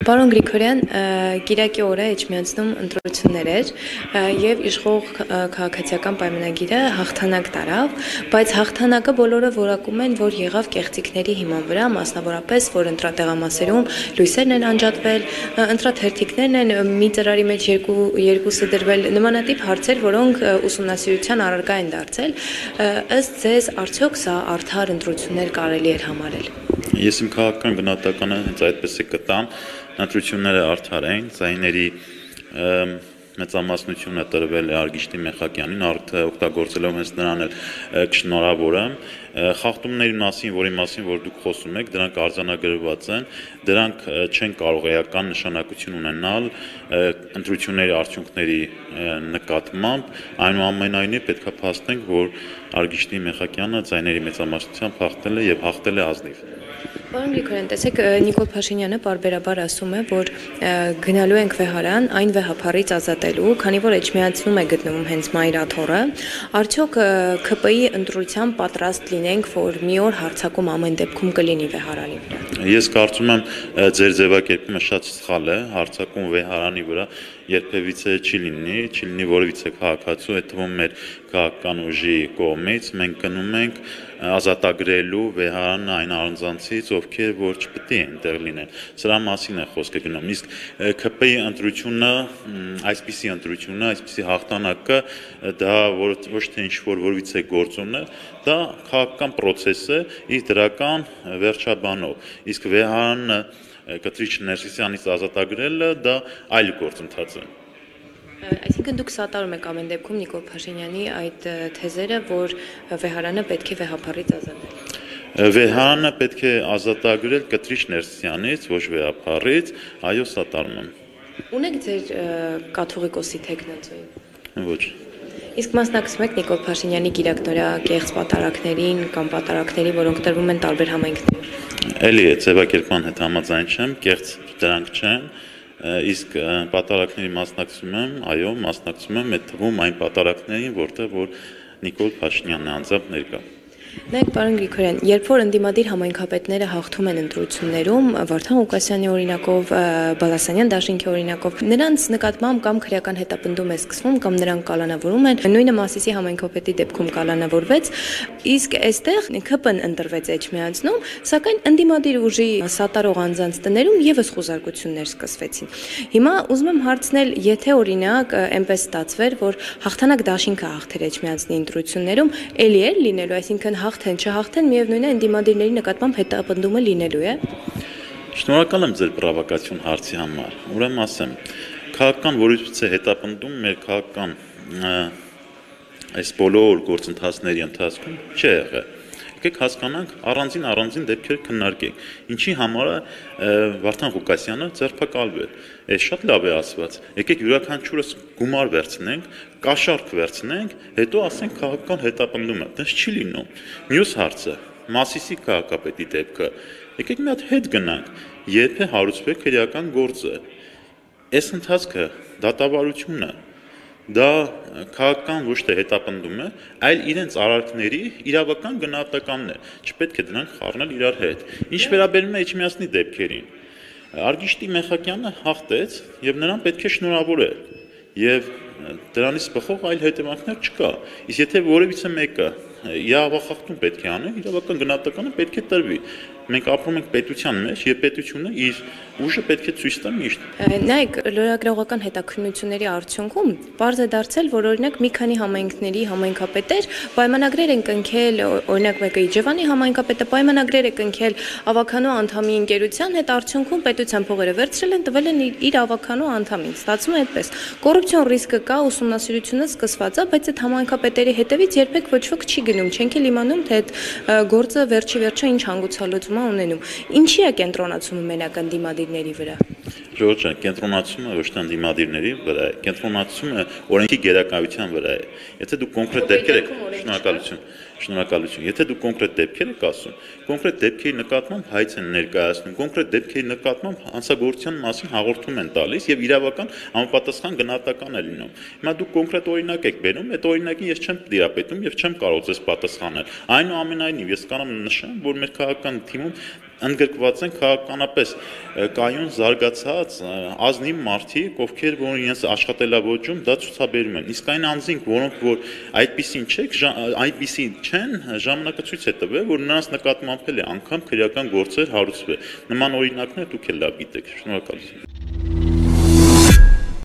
Պարոն Գրիգորյան, Կիրակի օրը Էջմիածնում ընտրություններ էր եւ իշխող քաղաքացիական պայմանագիրը հաղթանակ տարավ, բայց հաղթանակը բոլորը որակում են, որ եղավ կեղծիքների հիման վրա, մասնավորապես, որ ընտրատեղամասերում լույսերն են անջատվել, ընտրաթերթիկներն են մի ծրարի մեջ երկուսը դրվել, նմանատիպ հարցեր, որոնք ուսումնասիրության առարկա են դարձել, ըստ ձեզ արդյոք սա արդար ընտրություններ կարելի էր համարել։ Ես իմ քաղաքական գնահատականը հենց այդպես է կտամ, ընտրությունները արդար են, ձայների մեծամասնությունը տրվել է Արգիշտի Մեխակյանին, օգտագործելով հենց նրան էլ կշնորհավորեմ, խախտումների մասին, որի մասին որ դուք խոսում եք, դրանք արձանագրված են, դրանք չեն կարող էական նշանակություն ունենալ ընտրությունների արդյունքների նկատմամբ, այնուամենայնիվ պետք է փաստենք, որ Արգիշտի Մեխակյանը ձայների մեծամասնությամբ հաղթել է եւ հաղթել է ազնիվ։ Պարոն Գրիգորյան, տեսեք, Նիկոլ Փաշինյանը պարբերաբար ասում է, որ գնալու ենք վեհարան այն վեհափառից ազատելու, քանի որ Էջմիածնում է գտնվում հենց մայրաթոռը, արդյոք ՔՊ-ի ընտրությամբ պատրաստ լինենք, որ մի օր հարձակում ամեն դեպքում կլինի վեհարանի վրա։ Ես կարծում եմ ձեր ձևակերպումը շատ սխալ է, հարձակում վեհարանի վրա երբևիցե չի լինի որևիցե քաղաքացու, այդ թվում մեր քաղաքական ուժի կողմից, մենք գնում ենք ազատագրելու վեհարանը այն առանձանցից, ովքեր որ չպետք է այնտեղ լինեն։ Սրա մասին է խոսքը գնում։ Իսկ ՔՊ-ի ընտրությունը, այսպիսի հաղթանակը, դա ոչ թե ինչ-որ որևիցե գործոն է, դա քաղաքական process է իր դրական վերջաբանով։ Իսկ վեհարանը Կտրիչ Ներսիսյանից ազատագրելը դա այլ գործընթաց է։ Այսինքն դուք սատարում եք ամեն դեպքում Նիկոլ Փաշինյանի այդ թեզերը, որ վեհարանը պետք է վեհափառից ազատել։ Վեհարանը պետք է ազատագրել Կտրիչ Ներսիսյանից, ոչ վեհափառից, այո, սատարում եմ։ Ունեք ձեր կաթողիկոսի թեկնածուին։ Ոչ։ Իսկ մասնակցում եք Նիկոլ Փաշինյանի կիրակնօրյա կեղծ պատարակներին կամ պատարակներին, որոնք տրվում են տարբեր համայնքներում։ Էլի է ձևակերպման հետ համաձայն չեմ, կեղծ դրանք չեն, իսկ պատարակների մասնակցում եմ, այո, մասնակցում եմ, այդ թվում այն պատարակներին, որտեղ որ Նիկոլ Փաշինյանն է անձամբ ներկա։ Նայեք, պարոն Գրիգորյան, երբ որ ընդդիմադիր համայնքապետները հաղթում են ընտրություններում, Վարդան Ղուկասյանի օրինակով, Բալասանյան դաշինքի օրինակով, նրանց նկատմամբ կամ քրեական հետապնդում է սկսվում, կամ նրանք կալանավորում են, նույնը Մասիսի համայնքապետի դեպքում կալանավորվեց, իսկ այստեղ ՔՊ-ն ընտրվեց Էջմիածնում, սակայն ընդդիմադիր ուժի սատարող անձանց տներում եւս խուզարկություններ սկսվեցին։ Հիմա ուզում եմ հարցնել, եթե օրինակ այնպես ստացվեր, որ հաղթանակ դաշինքը հաղթեր Էջմիածնի ընտրություններում, էլի էր լինելու, այսինքն հաղթեն, չհաղթեն, միևնույն է ընդդիմադիրների նկատմամբ հետապնդումը լինելու է։ Շնորհակալ եմ ձեր պրովոկացիոն հարցի համար։ Ուրեմն ասեմ, քաղաքական որոշիչ հետապնդում մեր քաղաքական այս բոլոր գործընթացների ընթացքում չի եղել։ Եկեք հասկանանք առանձին դեպքեր քննարկենք։ Ինչի համար է Վարդան Ղուկասյանը ձերբակալվել։ Այս շատ լավ է ասված։ Եկեք յուրաքանչյուրս գումար վերցնենք, կաշառք վերցնենք, հետո ասենք քաղաքական հետապնդումը։ Դա չի լինում։ Մյուս հարցը՝ Մասիսի քաղաքապետի դեպքը։ Եկեք մի հատ հետ գնանք, երբ է հարուցվել քրեական գործը։ Այս ընթացքը դատավարությունը դա քաղաքական ոչ թե հետապնդում է, այլ իրենց արարքների իրավական գնահատականն է, չպետք է դրանք խառնել իրար հետ։ Ինչ վերաբերում է Էջմիածնի դեպքերին, Արգիշտի Մեխակյանը հաղթեց եւ նրան պետք է շնորհավորել եւ դրանից բխող այլ հետևանքներ չկա։ Իսկ եթե որևիցե մեկը իրավախախտում պետք է անի, իրավական գնահատականը պետք է տրվի։ Մենք ապրում ենք պետության մեջ, եւ պետությունը իր ուժը պետք է ցույց տա միշտ։ Նայեք, լրագրողական հետաքննությունների արդյունքում պարզ է դարձել, որ օրինակ մի քանի համայնքների համայնքապետեր պայմանագրեր են կնքել, օրինակ մեկը Իջևանի համայնքապետը պայմանագրեր է կնքել ավականու անդամի ընկերության հետ, արդյունքում պետության փողերը վերցրել են, տվել են իր ավականու անդամին։ Ստացվում է այդպես։ Կոռուպցիոն ռիսկը կա, ուսումնասիրությունը սկսված է, բայց այդ համայնքապետերի հետևից երբեք ոչ ոք չի գնում, չենք էլ իմանում, թե այդ գործը վերջը ինչ հանգուցալուծում ունենում։ Ինչի է կենտրոնացումը մենակ ընդդիմադիրների վրա։ Ժողովուրդ ջան, կենտրոնացումը ոչ թե ընդդիմադիրների վրա է, կենտրոնացումը օրենքի գերակայության վրա է։ Եթե դուք կոնկրետ դեպքեր եք, շնորհակալություն։ Եթե դուք կոնկրետ դեպքեր եք ասում, կոնկրետ դեպքերի նկատմամբ հայց են ներկայացնում, կոնկրետ դեպքերի նկատմամբ հանցագործության մասին հաղորդում են տալիս եւ իրավական համապատասխան գնահատական է լինում։ Հիմա դուք կոնկրետ օրինակ եք բերում, այդ օրինակին ես չեմ տիրապետում եւ չեմ կարող ձեզ պատասխանել։ Այնուամենայնիվ ես կարող եմ նշեմ, որ մեր քաղաքական թիմում ընդգրկված են քաղաքականապես կայուն զարգացած ազնիվ մարդիկ, ովքեր որ իրենց աշխատելավոճում դա ցուցաբերում են։ Իսկ այն անձինք, որոնք որ այդպիսին չեն, ժամանակը ցույց է տվել, որ նրանց նկատմամբ էլ է անգամ քրեական գործեր հարուցվել։ Նման օրինակներ դուք էլ լավ գիտեք։ Շնորհակալություն։